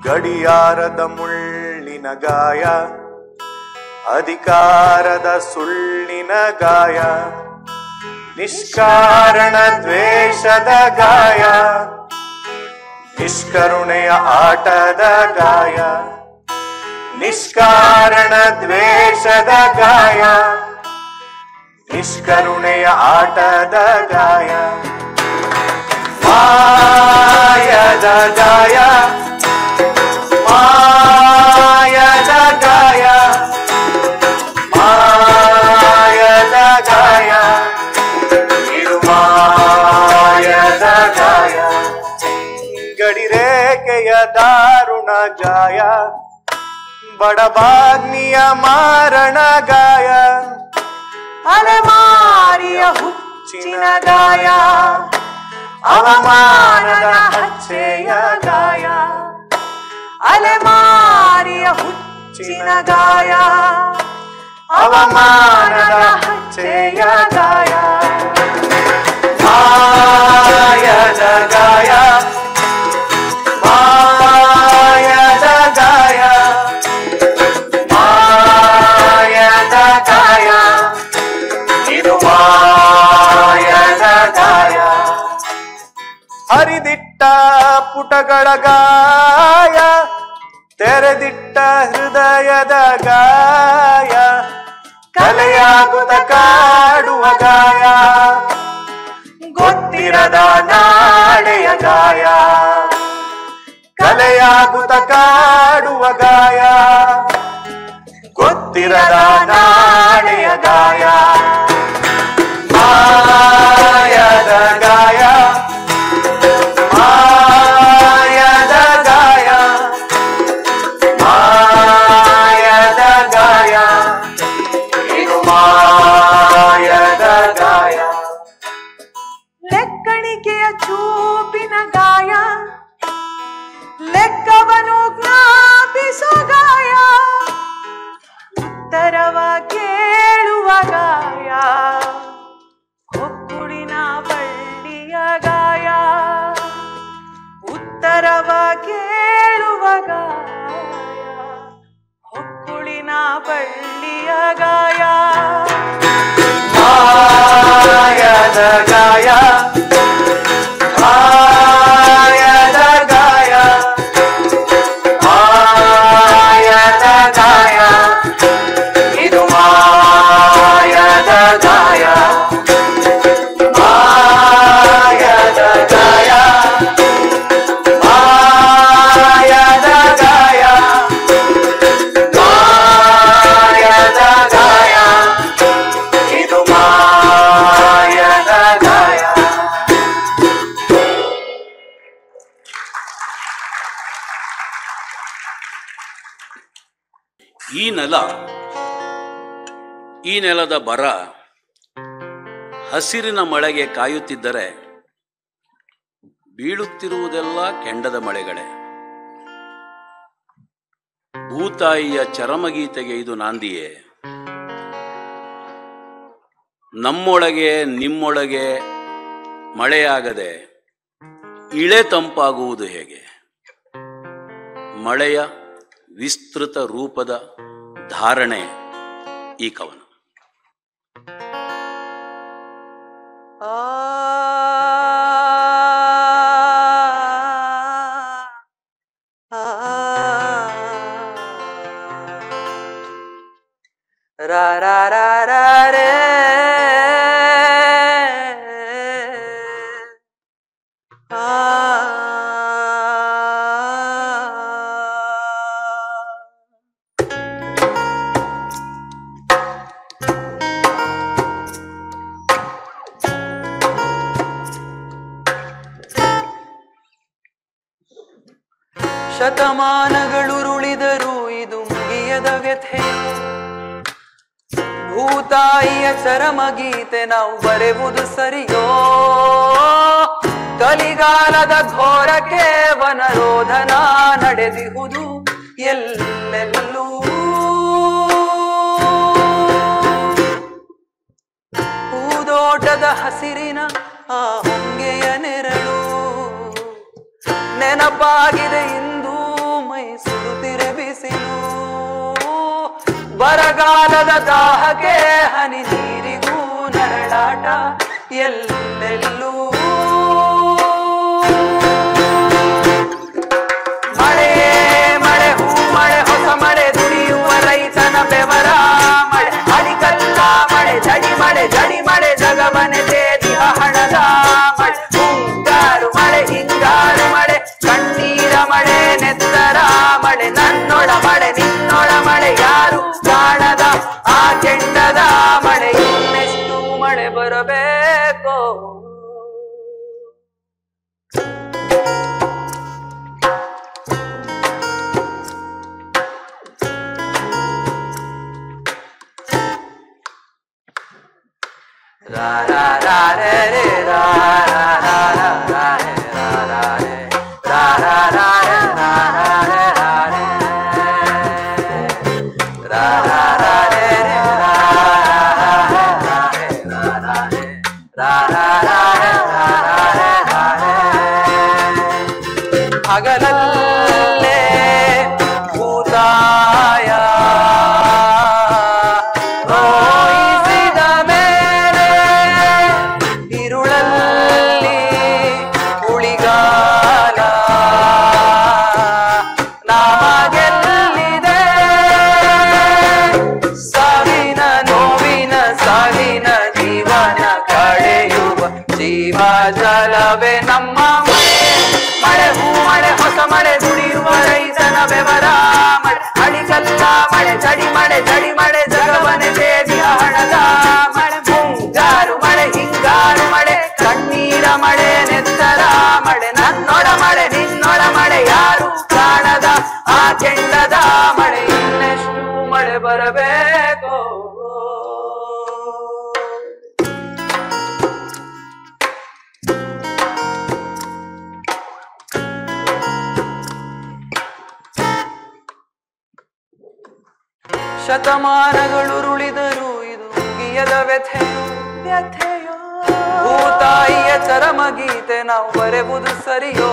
ಗಡಿಯಾರದ ಮುಳ್ಳಿನ ಗಾಯ, ಅಧಿಕಾರದ ಸುಳ್ಳಿನ ಗಾಯ, ನಿಷ್ಕಾರಣ ದ್ವೇಷದ ಗಾಯ, ನಿಷ್ಕರುಣೆಯ ಆಟದ ಗಾಯ, ನಿಷ್ಕಾರಣ ದ್ವೇಷದ ಗಾಯ, ನಿಷ್ಕರುಣೆಯ ಆಟದ ಗಾಯ. ಮಾಯದ ಗಾಯ ಮಾಯದ ಗಾಯ ಮಾಯದ ಗಾಯ ಇದು ಮಾಯದ ಗಾಯ ಗಡಿರೇಖೆಯ ದಾರುಣ ಗಾಯ ಬಡಬಾಗ್ನಿಯ ಮಾರಣ ಗಾಯ ಅಲೆಮಾರಿಯ ಹುಚ್ಚಿನ ಗಾಯ ಅವಮಾನದ ಹಚ್ಚೆಯ ಗಾಯ ಅಲೆಮಾರಿಯ ಹುಚ್ಚಿನ ಗಾಯ ಅವಮಾನದ ಹಚ್ಚೆಯ ಗಾಯ ಮಾಯದ ಗಾಯ ಮಾಯದ ಗಾಯ ಮಾಯದ ಗಾಯ ಇದು ಮಾಯದ ಗಾಯ ಹರಿದಿಟ್ಟ ಪುಟಗಳ ಗಾಯ ತೆರೆದಿಟ್ಟ ಹೃದಯದ ಗಾಯ ಕಲೆಯಾಗುತ್ತ ಕಾಡುವ ಗಾಯ ಗೊತ್ತಿರದ ನಾಳೆಯ ಗಾಯ ಕಲೆಯಾಗುತ್ತ ಕಾಡುವ ಗಾಯ ಗೊತ್ತಿರದ ನಾಳೆಯ ಗಾಯ ಮಾಯದ ಗಾಯ ಮಾಯದ ಗಾಯ ಮಾಯದ ಗಾಯ ಇದು ಮಾಯದ ಗಾಯ ಲೆಕ್ಕಣಿಕೆಯ ಚೂಪಿನ ಗಾಯ ಲೆಕ್ಕವನು ಜ್ಞಾಪಿಸೋ ಗಾಯ ಉತ್ತರವ ಕೇಳುವ ಗಾಯ ಹೊಕ್ಕುಳಿನ ಬಳ್ಳಿಯ ಗಾಯ ಉತ್ತರವ ಕೇಳುವ ಗಾಯ ಹೊಕ್ಕುಳಿನ ಬಳ್ಳಿಯ ಗಾಯ ಮಾಯದ ಗಾಯ ಮಾಯದ ಗಾಯ ಮಾಯದ ಗಾಯ ಇದು ಮಾಯದ ಗಾಯ ಮಾಯದ ಗಾಯ ಮಾಯದ ಗಾಯ ಮಾಯದ ಗಾಯ ಇದು ಮಾಯದ ಗಾಯ. ಈ ನೆಲದ ಬರ ಹಸಿರಿನ ಮಳೆಗೆ ಕಾಯುತ್ತಿದ್ದರೆ ಬೀಳುತ್ತಿರುವುದೆಲ್ಲ ಕೆಂಡದ ಮಳೆಗಳೇ. ಭೂತಾಯಿಯ ಚರಮಗೀತೆಗೆ ಇದು ನಾಂದಿಯೇ. ನಮ್ಮೊಳಗೆ ನಿಮ್ಮೊಳಗೆ ಮಳೆಯಾಗದೆ ಇಳೆ ತಂಪಾಗುವುದು ಹೇಗೆ? ಮಳೆಯ ವಿಸ್ತೃತ ರೂಪದ ಧಾರಣೆ ಈ ಕವನ. ರಾ ರಾ ರಾ ರಾ ರೇ ಶತಮಾನಗಳುರುಳಿದರೂ ಇದು ಮುಗಿಯದ ವ್ಯಥೆಯೋ. ಭೂತಾಯಿಯ ಚರಮಗೀತೆ ನಾವು ಬರೆಯುವುದು ಸರಿಯೋ? ಕಲಿಗಾಲದ ಘೋರಕ್ಕೆ ವನರೋಧನ ನಡೆದಿಹುದು ಎಲ್ಲೆಲ್ಲೂ. ಹೂದೋಟದ ಹಸಿರಿನ ಆ ಹೊಂಗೆಯ ನೆರಳು ನೆನಪಾಗಿದೆ ಇಂದು ಮೈ ಸುಡುತ್ತಿರೆ ಬಿಸಿಲು. ಬರಗಾಲದ ದಾಹಕ್ಕೆ ಹನಿ ನೀರಿಗೂ ನರಳಾಟ ಎಲ್ಲೆಲ್ಲೂ. ಮಳೆ ಮಳೆ ಹೂ ಮಳೆ ಹೊಸ ಮಳೆ ದುಡಿಯುವ ರೈತನ ಬೆವರ ಮಳೆ ಅಡಿಕಲ್ಲ ಮಳೆ ಜಡಿ ಮಳೆ ಜಡಿ ಮಳೆ ಜಗವನೆ ತೇದಿಹ ಹಣದ ಮಳೆ ಮುಂಗಾರು ಮಳೆ re re ra ra ra ra ra re ra ra re ra ra ra re ra ra re ra re ra ra ra re re ra ra ra re ra ra re ra ra ra re ra ra re ra re ಹಗಲಲ್ಲೇ ಭೂತಾಯ ರೋಹಿಸಿದ ಮೇಲೆ ಇರುಳಲ್ಲಿ ಉಳಿಗಾಲ ನಮಗೆಲ್ಲಿದೆ ಸಾವಿನ ನೋವಿನ ಸಾವಿನ ಜೀವನ ಕಳೆಯುವ ಜೀವ ಜಲವೇ ನಮ್ಮ ಮಳೆ ಹೂ ಮಳೆ ಹೊಸ ಮಳೆ ದುಡಿಯುವ ರೈತನ ಬೆವರ ಮಳೆ ಅಡಿಕಲ್ಲ ಮಳೆ ಜಡಿ ಮಳೆ ಜಗವನೆ ದೇವಿಯ ಹಣದ ಮಳೆ ಮುಂಗಾರು ಮಳೆ ಹಿಂಗಾರು ಮಳೆ ಕಣ್ಣೀರ ಮಳೆ ನೆತ್ತರ ಮಳೆ ನನ್ನೊಳ ಮಳೆ ನಿನ್ನೊಳ ಮಳೆ ಯಾರು ಕಾಣದ ಆ ಕೆಂಡದ ಮಳೆ ಇನ್ನೆಷ್ಟು ಮಳೆ ಬರಬೇಕೋ ಶತಮಾನಗಳುರುಳಿದರು ಇದು ಮುಗಿಯದ ವ್ಯಥೆಯೋ ಭೂತಾಯಿಯ ಚರಮ ಗೀತೆ ನಾವು ಬರೆವುದು ಸರಿಯೋ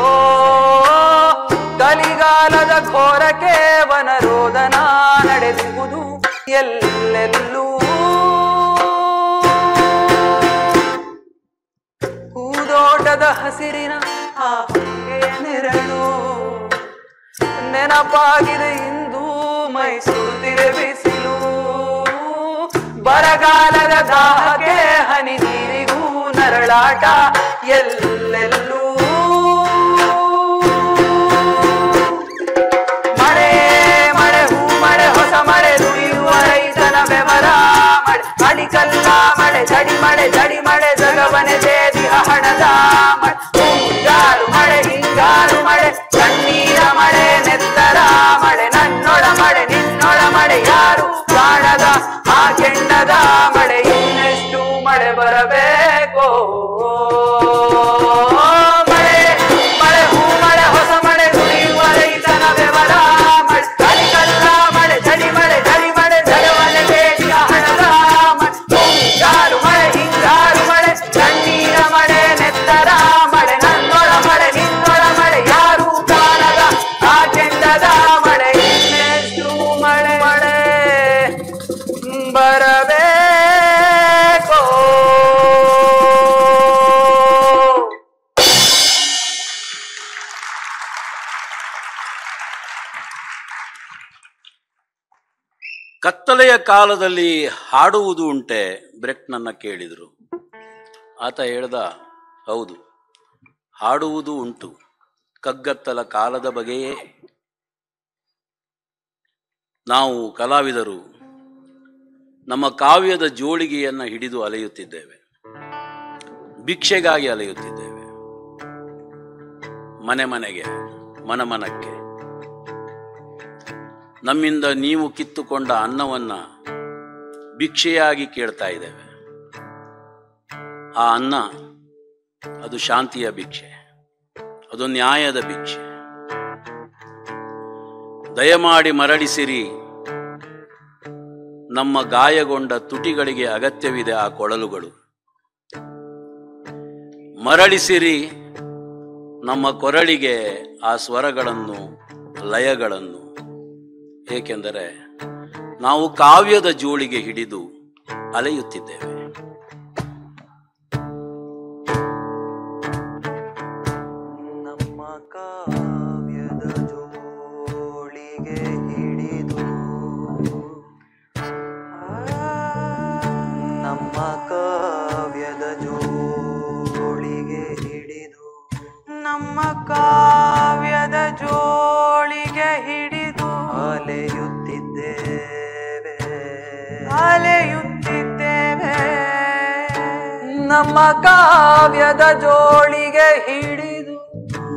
ಕಲಿಗಾಲದ ಘೋರಕ್ಕೆ ವನರೋದನ ನಡೆಸುವುದು ಎಲ್ಲೆಲ್ಲೂ ಹೂದೋಟದ ಹಸಿರಿನ ಆ ಹೊಂಗೆಯ ನೆರಳು ನೆನಪಾಗಿದೆ ಇಂದು ಮೈಸೂರಿರೆ ಬಿಸಿಲು ಬರಗಾಲದ ದಾಹಕ್ಕೆ ಹನಿ ನೀರಿಗೂ ನರಳಾಟ ಎಲ್ಲೆಲ್ಲೂ ಮಳೆ ಮಳೆ ಹೂ ಮಳೆ ಹೊಸ ಮಳೆ ದುಡಿಯುವ ರೈತನ ಬೆವರ ಮಳೆ ಅಡಿಕಲ್ಲ ಮಳೆ ಜಡಿ ಮಳೆ ಜಗವನೆ ದೇವಿಯ ಹಣದ ಮಳೆ ಮುಂಗಾರು ಮಳೆ ಹಿಂಗಾರು ಮಳೆ ಕಣ್ಣೀರ ಮಳೆ ನೆತ್ತರ ಮಳೆ ನನ್ನೊಳ ಮಳೆ ನಿನ್ನೊಳ ಮಳೆ ಯಾರು ಕಾಣದ ಆ ಕೆಂಡದ ಮಳೆ ಇನ್ನೆಷ್ಟು ಮಳೆ ಬರಬೇಕೋ ಮಳೆ ಮಳೆ ಹೂ ಮಳೆ ಹೊಸ ಮಳೆ ದುಡಿಯುವ ರೈತನ ಬೆವರ ಮಳೆ ಅಡಿಕಲ್ಲ ಮಳೆ ಜಡಿ ಮಳೆ ಜಗವನೆ ದೇವಿಯ ಹಣದ ಮಳೆ ಮುಂಗಾರು ಮಳೆ ಹಿಂಗಾರು ಮಳೆ ಕಣ್ಣೀರ ಮಳೆ ನೆತ್ತರ ಮಳೆ ನನ್ನೊಳ ಮಳೆ ನಿನ್ನೊಳ ಮಳೆ ಯಾರು ಕಾಣದ ಆ ಕೆಂಡದ ಮಳೆ ಇನ್ನೆಷ್ಟು ಮಳೆ ಮಳೆ ಬರಬೇಕೋ ಕತ್ತಲೆಯ ಕಾಲದಲ್ಲಿ ಹಾಡುವುದು ಉಂಟೆ ಬ್ರೆಕ್ಟ್ನನ್ನ ಕೇಳಿದರು. ಆತ ಹೇಳ್ದ, ಹೌದು, ಹಾಡುವುದು ಉಂಟು, ಕಗ್ಗತ್ತಲ ಕಾಲದ ಬಗೆಯೇ. ನಾವು ಕಲಾವಿದರು ನಮ್ಮ ಕಾವ್ಯದ ಜೋಳಿಗೆಯನ್ನು ಹಿಡಿದು ಅಲೆಯುತ್ತಿದ್ದೇವೆ, ಭಿಕ್ಷೆಗಾಗಿ ಅಲೆಯುತ್ತಿದ್ದೇವೆ, ಮನೆ ಮನೆಗೆ, ಮನಮನಕ್ಕೆ. ನಮ್ಮಿಂದ ನೀವು ಕಿತ್ತುಕೊಂಡ ಅನ್ನವನ್ನ ಭಿಕ್ಷೆಯಾಗಿ ಕೇಳ್ತಾ ಇದ್ದೇವೆ. ಆ ಅನ್ನ ಅದು ಶಾಂತಿಯ ಭಿಕ್ಷೆ, ಅದು ನ್ಯಾಯದ ಭಿಕ್ಷೆ. ದಯಮಾಡಿ ಮರಳಿಸಿರಿ, ನಮ್ಮ ಗಾಯಗೊಂಡ ತುಟಿಗಳಿಗೆ ಅಗತ್ಯವಿದೆ ಆ ಕೊಳಲುಗಳು. ಮರಳಿಸಿರಿ ನಮ್ಮ ಕೊರಳಿಗೆ ಆ ಸ್ವರಗಳನ್ನು, ಲಯಗಳನ್ನು. ಏಕೆಂದರೆ ನಾವು ಕಾವ್ಯದ ಜೋಳಿಗೆ ಹಿಡಿದು ಅಲೆಯುತ್ತಿದ್ದೇವೆ. ನಮ್ಮ ಕಾವ್ಯದ ಜೋಳಿಗೆ ಹಿಡಿದು, ನಮ್ಮ ಕಾವ್ಯದ ಜೋಳಿಗೆ ಹಿಡಿದು, ನಮ್ಮ ಕಾವ್ಯದ ಜೋಳಿಗೆ ಹಿಡಿದು ಅಲೆಯುತ್ತಿದ್ದೇವೆ, ಅಲೆಯುತ್ತಿದ್ದೇವೆ. ನಮ್ಮ ಕಾವ್ಯದ ಜೋಳಿಗೆ ಹಿಡಿದು,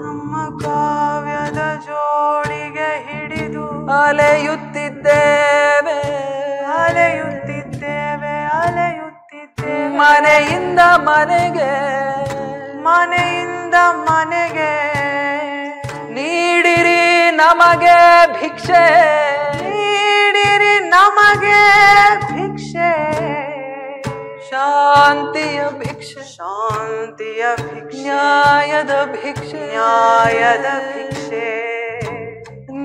ನಮ್ಮ ಕಾವ್ಯದ ಜೋಳಿಗೆ ಹಿಡಿದು ಅಲೆಯುತ್ತಿದ್ದೇವೆ, ಅಲೆಯುತ್ತಿದ್ದೇವೆ, ಅಲೆಯುತ್ತಿದ್ದೇವೆ. ಮನೆಯಿಂದ ಮನೆಗೆ ಮನೆಯಿಂದ ಮನೆಗೆ ನೀಡಿರಿ ನಮಗೆ ಭಿಕ್ಷೆ ನೀಡಿರಿ ನಮಗೆ ಭಿಕ್ಷೆ ಶಾಂತಿಯ ಭಿಕ್ಷೆ ಶಾಂತಿಯ ಭಿಕ್ಷೆ ನ್ಯಾಯದ ಭಿಕ್ಷೆ ನ್ಯಾಯದ ಭಿಕ್ಷೆ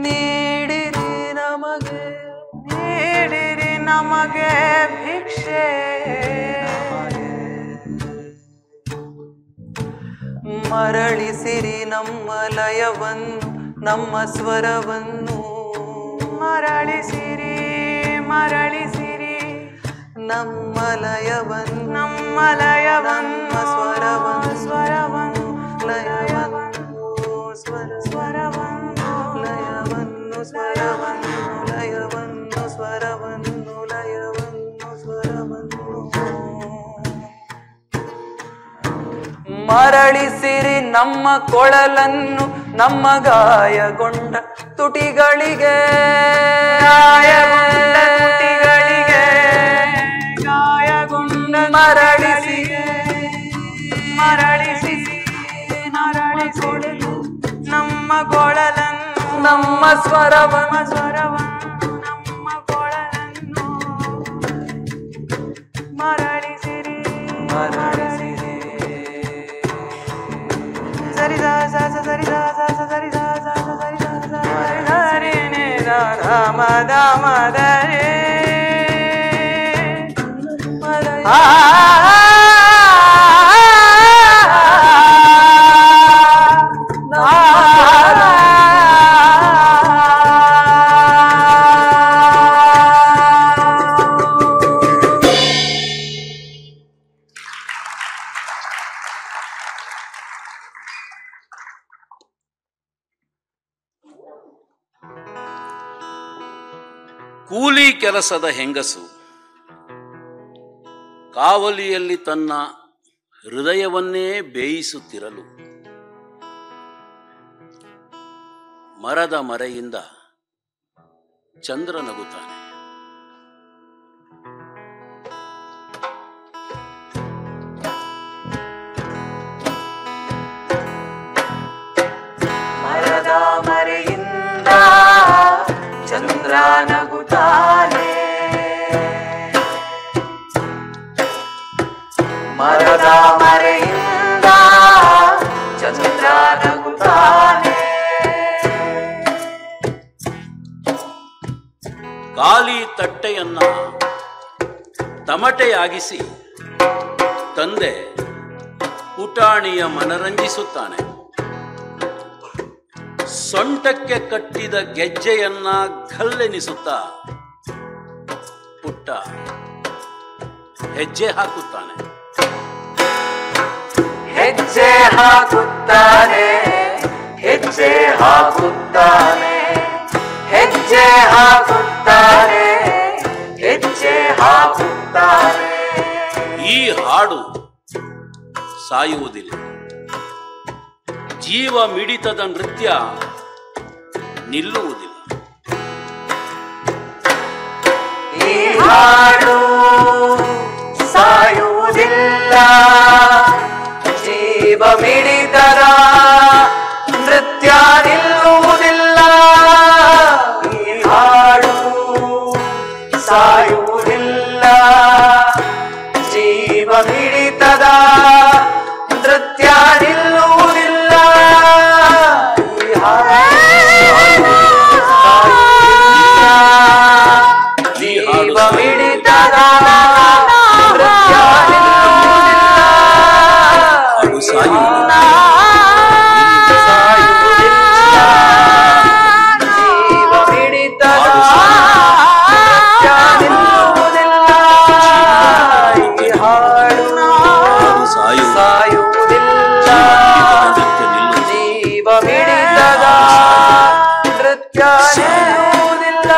ನೀಡಿರಿ ನಮಗೆ ನೀಡಿರಿ ನಮಗೆ ಭಿಕ್ಷೆ ಮರಳಿಸಿರಿ ನಮ್ಮ ಲಯವನ್ನು ನಮ್ಮ ಸ್ವರವನ್ನು ಮರಳಿಸಿರಿ ಮರಳಿಸಿರಿ ನಮ್ಮ ಲಯವನ್ನು ನಮ್ಮ ಲಯವನ್ನು ಸ್ವರವನ್ನು ಸ್ವರವನ್ನು ಲಯವನ್ನು ಸ್ವರವನ್ನು ಲಯವನ್ನು ಸ್ವರವನ್ನು ಲಯವನ್ನು ಸ್ವರವನ್ನು ಲಯವನ್ನು ಸ್ವರವನ್ನು ಮರಳಿಸಿರಿ ನಮ್ಮ ಕೊಳಲನ್ನು ನಮ್ಮ ಗಾಯಗೊಂಡ ತುಟಿಗಳಿಗೆ ಗಾಯಗೊಂಡ ತುಟಿಗಳಿಗೆ ಗಾಯಗೊಂಡ ಮರಳಿಸಿ ಮರಳಿಸಿ ಮರಳಿಸಿ ನಮ್ಮ ಕೊಳಲನ್ನು ನಮ್ಮ ಸ್ವರವನ್ನು ಸ್ವರವನ್ನು ನಮ್ಮ ಕೊಳಲನ್ನು ಮರಳಿಸಿರಿ ಮರಳಿಸಿರಿ ಸರಿ ಸರಿ ಸರಿ ಸರಿ ಮದ ಮದರೆ ಕೂಲಿ ಕೆಲಸದ ಹೆಂಗಸು ಕಾವಲಿಯಲ್ಲಿ ತನ್ನ ಹೃದಯವನ್ನೇ ಬೇಯಿಸುತ್ತಿರಲು ಮರದ ಮರೆಯಿಂದ ಚಂದ್ರ ನಗುತ್ತಾನೆ. ಮರದ ಮರೆಯಿಂದ ಚಂದ್ರ ನಗುತ್ತಾನೆ. ಮರದ ಮರೆಯಿಂದ ಚಂದ್ರ ನಗುತ್ತಾನೆ. ಖಾಲಿ ತಟ್ಟೆಯನ್ನ ತಮಟೆಯಾಗಿಸಿ ತಂದೆ ಪುಟಾಣಿಯ ಮನರಂಜಿಸುತ್ತಾನೆ. ಸೊಂಟಕ್ಕೆ ಕಟ್ಟಿದ ಗೆಜ್ಜೆಯನ್ನ ಘಲ್ಲೆನಿಸುತ್ತಾ ಪುಟ್ಟ ಹೆಜ್ಜೆ ಹಾಕುತ್ತಾನೆ. ಹೆಜ್ಜೆ ಹಾಕುತ್ತಾನೆ, ಹೆಜ್ಜೆ ಹಾಕುತ್ತಾನೆ, ಹೆಜ್ಜೆ ಹಾಕುತ್ತಾನೆ, ಹೆಜ್ಜೆ ಹಾಕುತ್ತಾನೆ. ಈ ಹಾಡು ಸಾಯುವುದಿಲ್ಲ. ಜೀವ ಮಿಡಿತದ ನೃತ್ಯ ನಿಲ್ಲುವುದಿಲ್ಲ. ಈ ಹಾಡು ಸಾಯುವುದಿಲ್ಲ. ಜೀವ ಮಿಡಿತದ ನೃತ್ಯ ನಿಲ್ಲುವುದಿಲ್ಲ. ಈ ಹಾಡು ಸಾಯುವುದಿಲ್ಲ. ಜೀವ ಮಿಡಿತದ ನೃತ್ಯ ನಿಲ್ಲುವುದಿಲ್ಲ. ಈ ಹಾಡು ಜೀವ ಮಿಡಿತದ ನೃತ್ಯ ನಿಲ್ಲುವುದಿಲ್ಲ. ಅದು ಸಾಯುವುದಿಲ್ಲ. ಸಾಯುವುದಿಲ್ಲ. ಜೀವ ಮಿಡಿತದ ನೃತ್ಯ ನಿಲ್ಲುವುದಿಲ್ಲ. ಈ ಹಾಡು ಸಾಯುವುದಿಲ್ಲ. ಜೀವ ಮಿಡಿತದ ನೃತ್ಯ ನಿಲ್ಲುವುದಿಲ್ಲ.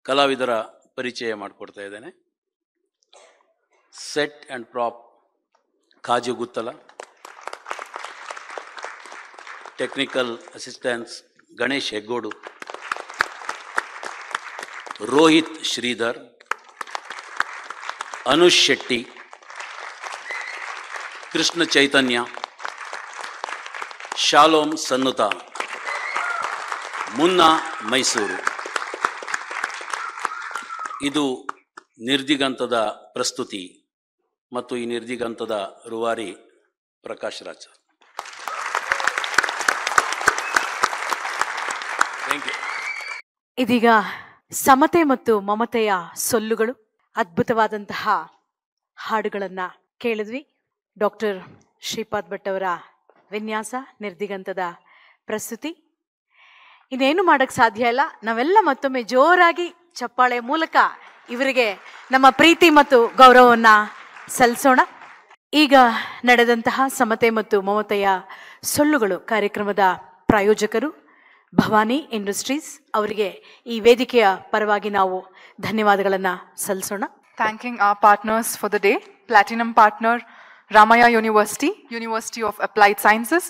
ಕಲಾವಿದರ ಪರಿಚಯ ಮಾಡಿಕೊಡ್ತಾ ಇದ್ದೇನೆ. Set and prop kaju Guttal, technical assistance Ganesh Heggodu, Rohit Sridhar, Anush Shetty, Krishna Chaitanya, shalom ಸನ್ನುತಾ, ಮುನ್ನಾ ಮೈಸೂರು. ಇದು ನಿರ್ದಿಗಂತದ ಪ್ರಸ್ತುತಿ ಮತ್ತು ಈ ನಿರ್ದಿಗಂತದ ರೂವಾರಿ ಪ್ರಕಾಶ್ ರಾಜ್. Thank you. ಇದೀಗ ಸಮತೆ ಮತ್ತು ಮಮತೆಯ ಸೊಲ್ಲುಗಳು, ಅದ್ಭುತವಾದಂತಹ ಹಾಡುಗಳನ್ನು ಕೇಳಿದ್ವಿ. ಡಾಕ್ಟರ್ ಶ್ರೀಪಾದ್ ಭಟ್ ಅವರ ವಿನ್ಯಾಸ, ನಿರ್ದಿಗಂತದ ಪ್ರಸ್ತುತಿ. ಇನ್ನೇನು ಮಾಡೋಕ್ಕೆ ಸಾಧ್ಯ ಇಲ್ಲ. ನಾವೆಲ್ಲ ಮತ್ತೊಮ್ಮೆ ಜೋರಾಗಿ ಚಪ್ಪಾಳೆ ಮೂಲಕ ಇವರಿಗೆ ನಮ್ಮ ಪ್ರೀತಿ ಮತ್ತು ಗೌರವವನ್ನು ಸಲ್ಲಿಸೋಣ. ಈಗ ನಡೆದಂತಹ ಸಮತೆ ಮತ್ತು ಮಮತೆಯ ಸೊಲ್ಲುಗಳು ಕಾರ್ಯಕ್ರಮದ ಪ್ರಾಯೋಜಕರು ಭವಾನಿ ಇಂಡಸ್ಟ್ರೀಸ್. ಅವರಿಗೆ ಈ ವೇದಿಕೆಯ ಪರವಾಗಿ ನಾವು ಧನ್ಯವಾದಗಳನ್ನು ಸಲ್ಲಿಸೋಣ. Thanking our partners for the day. Platinum partner, Ramaya University, University of Applied Sciences.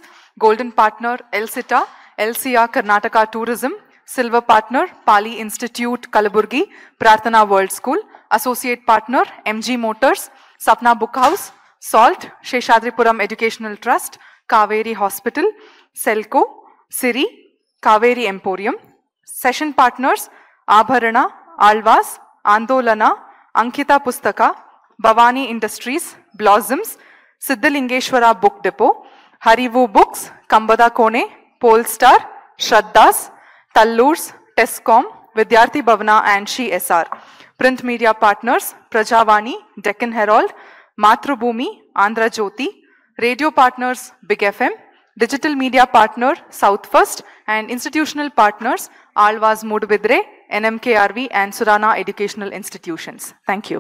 Golden partner, ELSITA, LCR Karnataka Tourism. Silver partner, Pali Institute, Kalaburgi, Prarthana World School. Associate partner, MG Motors, Sapna Book House, SALT, Sheshadripuram Educational Trust, Kaveri Hospital, Selco, Siri, Kaveri Emporium. Session partners, Abharana, Alvas, Andolana, Ankita Pustaka, Bhavani Industries, Blossoms, Siddhalingeshwara Book Depot, Harivu Books, Kambada Kone, Polestar, Shraddhas, Tallurs, Tescom, Vidyarthi Bhavana and Shri SR. Print media partners, Prajavani, Deccan Herald, Mathrubhumi, Andhra Jyoti. Radio partners, Big FM. Digital media partner, South First. And institutional partners, Alvaz Mudbidre, NMKRV and Surana Educational Institutions. Thank you.